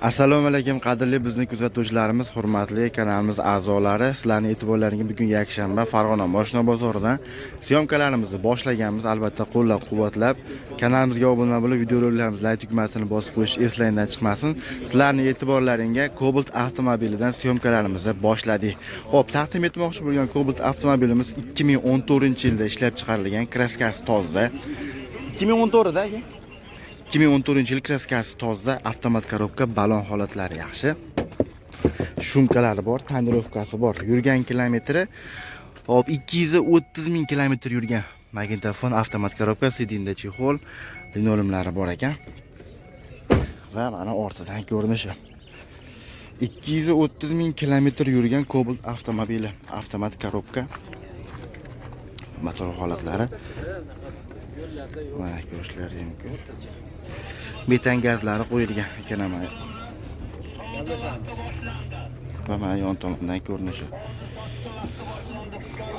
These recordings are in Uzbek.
Assalomu alaykum qadrli bizni kuzatuvchilarimiz, hurmatli kanalimiz a'zolari. Sizlarning e'tiborlaringizga bugun yakshanba Farg'ona Moshina bozoridan syomkalarimizni boshlaganmiz. Albatta qo'llab-quvvatlab kanalimizga obuna bo'lib, videoroliklarimizni like tugmasini bosib qo'yish eslaridan chiqmasin. Sizlarning e'tiborlaringizga Cobalt avtomobilidan syomkalarimizni boshladik. Xo'p, taqdim etmoqchi bo'lgan Cobalt avtomobilimiz 2014-yilda ishlab chiqarilgan, kraskasi toza. 2014da 2014 yil kraskasi toza, avtomat korobka, balon holatlari yaxshi. Shumkalari bor, tonirovkasi bor. Yurgan kilometri hop 230 ming kilometr yurgan. Magnitofon, avtomat korobka, sidinda chexol, linoleumlari bor ekan. Va mana ortidan ko'rinishi. 230 ming kilometr yurgan Cobalt avtomobili, avtomat korobka. Motor holatlari mana ko'rishlari mumkin. Metan gazlari qo'yilgan ekan mana. Va mana yon tomondan ko'rinishi.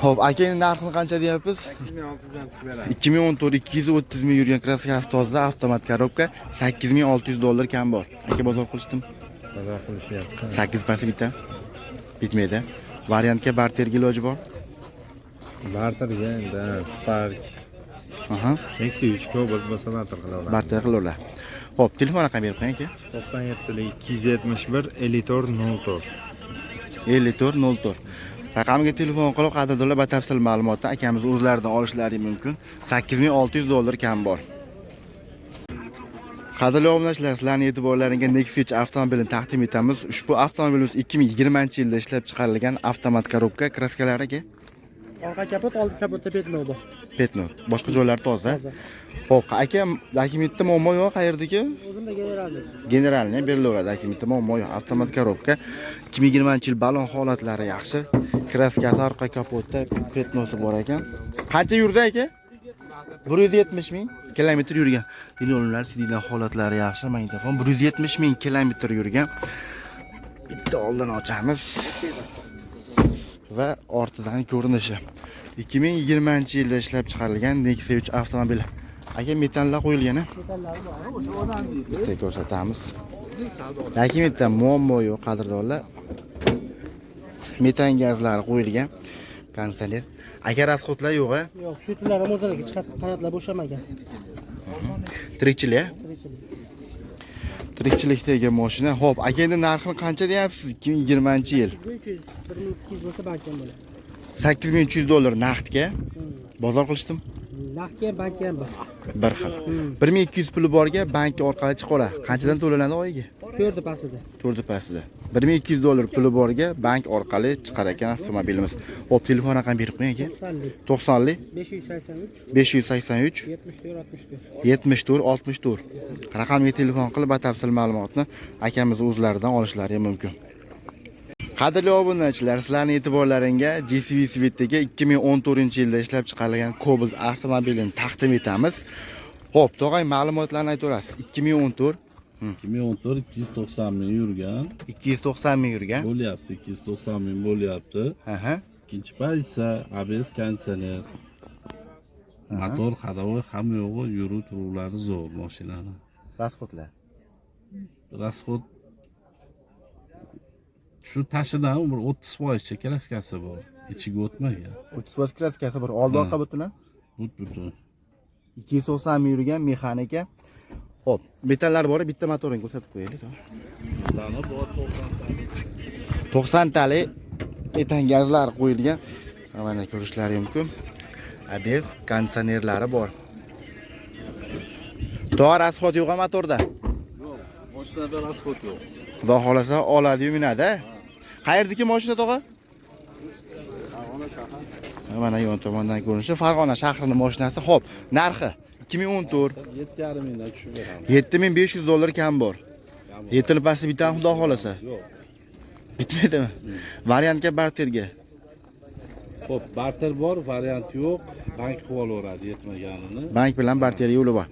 Xo'p, akaning narxini qancha deyapsiz? 2014 230 ming yurgan kraskasi toza, avtomat korobka, $8600 kam bor. Aka bozor qilishdim. Bozor qilishyapti. 8 pasi bitta. Bitmaydi. Variantga barterga iloji bor. Barterga endi Spark. Aha. Nexia 3 Cobalt bo'lsa barter qilaveradi. Barter qilaveradi. Xo'p, telefon raqami berib qo'ying aka. 97 271 54 5404. Raqamga telefon qilib, qadrdonlar batafsil ma'lumotni akamiz o'zlaridan olishlari mumkin. $8600 kam bor. Qadrli obunachilar, sizlarning e'tiborlaringizga Nexia 3 avtomobilini taqdim etamiz. Ushbu avtomobilimiz 2020-yilda ishlab chiqarilgan avtomat korobka, kraskalariga orqa kapot, old kapotda petnor bor. Petnor. Boshqa joylari toza. Xo'p, aka, dokumentda muammo yo'q, qayerdagi? O'zimda generalni. Generalni berilaveradi, dokumentda muammo yo'q. Avtomat korobka, 2020-yil balon holatlari yaxshi. Kraskasi orqa kapotda petnosi bor ekan. Qancha yurdi aka? 170 ming kilometr yurgan. Linoleumlar, sidlar holatlari yaxshi. Magnitofon 170 ming kilometr yurgan. Bitta oldin ochamiz. Va ortidan ko'rinishi. 2020-yilda ishlab chiqarilgan Nexia 3 avtomobili. Aka, metallar qo'yilgan-a? Metallari bor. Bitta ko'rsatamiz. Dokumentda muammo yo'q, qadrdonlar. Metan gazlari qo'yilgan. Konditsioner. Aka, rasxodlar yo'q-a? Yo'q, sutlar ham o'zlariga chiqadi, qanotlar bo'shamagan. Tirikchilik. Tirikchilikdagi mashina. Xo'p, aka, endi narxini qancha deyapsiz? 2020-yil. 1200 bo'lsa bankdan bo'ladi. $8300 naqdga. Bozor qilishdim. Naqdga ham bankga ham bor. Bir xil. 1200 puli borga bank orqali chiqaradi. Qanchadan to'lanadi oyiga? 4 pasida. 4 pasida. $1200 puli borga bank orqali chiqar ekan avtomobilimiz. Xo'p, telefon raqami berib qo'ying aka. 90 583 583 74 64. Raqamga telefon qilib batafsil ma'lumotni akamiz o'zlaridan olishlari mumkin. Qadrli obunachilar, sizlarning e'tiborlaringizga JCV Svetdagi 2014-yilda ishlab chiqarilgan Cobalt avtomobilini taqdim etamiz. Xo'p, tog'ay ma'lumotlarni aytaverasiz. 2014 290 ming yurgan. 290 ming yurgan. Bo'lyapti, 290 ming bo'lyapti. Aha. Ikkinchi pozitsiya ABS konditsioner. Motor hadovoy hamma yo'g'i yuruv turuvlari zo'r mashinani. Rasxodlar. Rasxod shu tashidan bir 30% kraskasi bor. Ichiga o'tmagan. 30 kraskasi bor. Oldi orqa butun. Butun. 290 ming yurgan mexanika. Xo'p, metallar bor, bitta motorini ko'rsatib qo'yaylik. Dani bor 90 tali metan gazlar qo'yilgan. Mana ko'rishlari mumkin. ABS konditsionerlari bor. To'g'ri rasxod yo'q motorda. Yo'q, mashinada rasxod yo'q. Xudo xolasa oladi-yu minadi. Qayerdagi mashina tog'a? Farg'ona shahar. Mana yon tomondan ko'rinishi Farg'ona shahrining mashinasi. Xo'p, narxi 2014 7,5 mingdan tushib beramiz. $7500 kam bor. Yetilib pasti bitan xudo xolasa. Yo'q. Bitmaydimi? Variantga barterga. Xo'p, barter bor, variant yo'q. Bank qilib olaveradi yetmaganini. Bank bilan barter yo'li bor.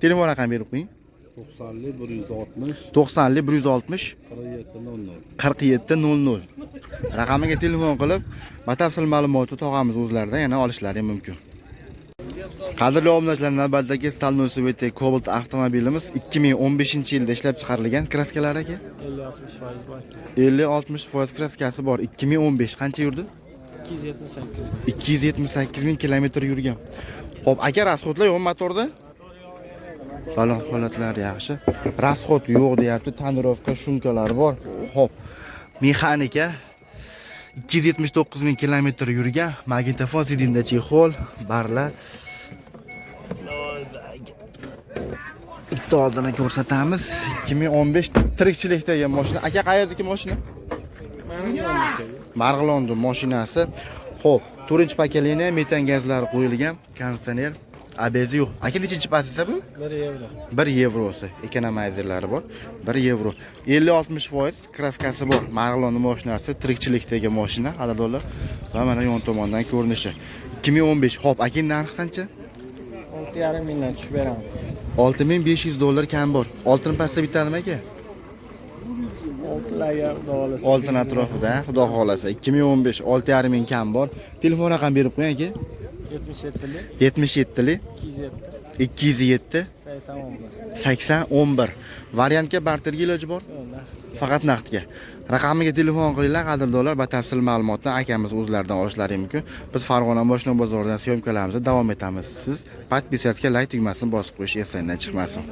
Telefon raqami berib qo'ying. 90 160 90 160 4700. 4700. Raqamiga telefon qilib, batafsil ma'lumotni tog'amiz o'zlaridan yana olishlari mumkin. Qadrli obunachilar, navbatdagi Stalnoy Svete Cobalt avtomobilimiz 2015-yilda ishlab chiqarilgan. Kraskalari aka 50-60% kraskasi bor. 2015 qancha yurdi? 278 ming kilometr yurgan. Xo'p, aka rasxodlar yo'q motorda? Balon holatlari yaxshi. Rasxod yo'q deyapti. Tonirovka shumkalari bor. Xo'p. Mexanika 279 ming kilometr yurgan. Magnitofon sidinda chexol, barlar. Bitta oldini ko'rsatamiz. 2015 tirikchilikdagi mashina. Aka qayerdagi mashina? Marg'ilonda mashinasi. Xo'p, 4-pokoleniya metan gazlari qo'yilgan, konditsioner, ABS yo'q. Aka nechinchi pozitsiya bu? 1 yevrosi. Ekonomizerlari bor. 1 yevro. 50-60% kraskasi bor. Marg'ilonda mashinasi, tirikchilikdagi mashina, xaridorlar. Va mana yon tomondan ko'rinishi. 2015. Xo'p, aka narxi qancha? 6,5 mingdan tushib beramiz. $6,500 kam bor. Oltin pastda bitadimi aka? Oltin atrofida, xudo xolasa. 2015 6,5 ming kam bor. Telefon raqam berib qo'ying aka. 77 207 8011. Variantga barterga iloji bor? Faqat naqdga. Raqamiga telefon qilinglar, qadrdonlar, batafsil ma'lumotni akamiz o'zlaridan olishlari mumkin. Biz Farg'ona Moshina bozoridan syomkalarimizni davom etamiz. Siz podpisatsiyaga like tugmasini bosib qo'yish esingizdan chiqmasin.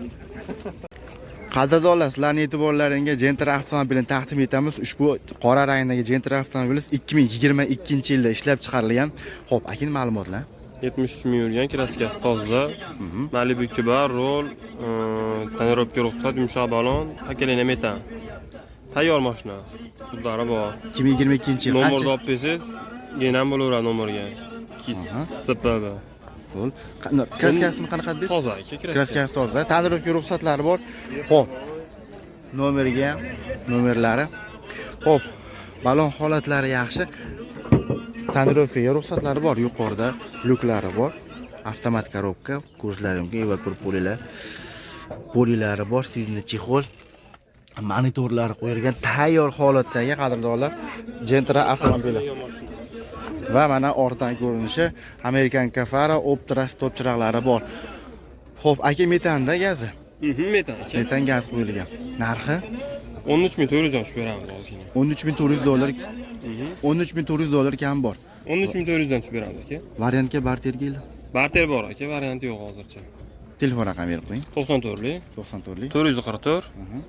Qadrdonlar, sizlarning e'tiborlaringizga Gentra avtomobilini taqdim etamiz. Ushbu qora rangdagi Gentra avtomobilimiz 2022-yilda ishlab chiqarilgan. Xo'p, akin ma'lumotlar. 73 ming yurgan, kraskasi toza. Malibu kibar, rol, tonirovka ruxsat, yumshoq balon, pokoleniya metan. Tayyor mashina. Pullari bor. 2022-yil Nomerni olib kelsangiz, genam bo'laveradi nomerga. SPB. Qo'l. Kraskasini qanaqa deysiz? Toza aka, Kraskasi toza. Tonirovka ruxsatlari bor. Xo'p. Nomeriga ham, nomerlari. Xo'p. Balon holatlari yaxshi. Tonirovkaga ruxsatlari bor, yuqorida lyuklari bor. Avtomat korobka, ko'zlari mumkin, evakor polilari bor, sidni chexol. Monitorlari qo'yilgan tayyor holatdagi qadrdonlar Gentra avtomobili. Va mana ortdan ko'rinishi American Cafaro Optra stop chiroqlari bor. Xo'p, aka metanda gazi. Metan aka. Metan gaz qo'yilgan. Narxi 13,400 dan tushib beramiz hozir. $13,400. $13,400 kam bor. 13,400 dan tushib beramiz aka. Variantga barterga iloji. Barter bor aka, varianti yo'q hozircha. Telefon raqami berib qo'ying. 94lik 94lik 444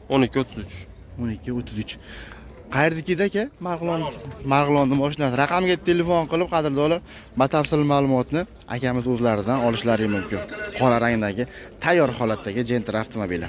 1233. 1233. Qayerdikida aka? Marg'ilonda mashinasi. Raqamga telefon qilib qadrdonlar batafsil ma'lumotni akamiz o'zlaridan olishlari mumkin. Qora rangdagi tayyor holatdagi Gentra avtomobili.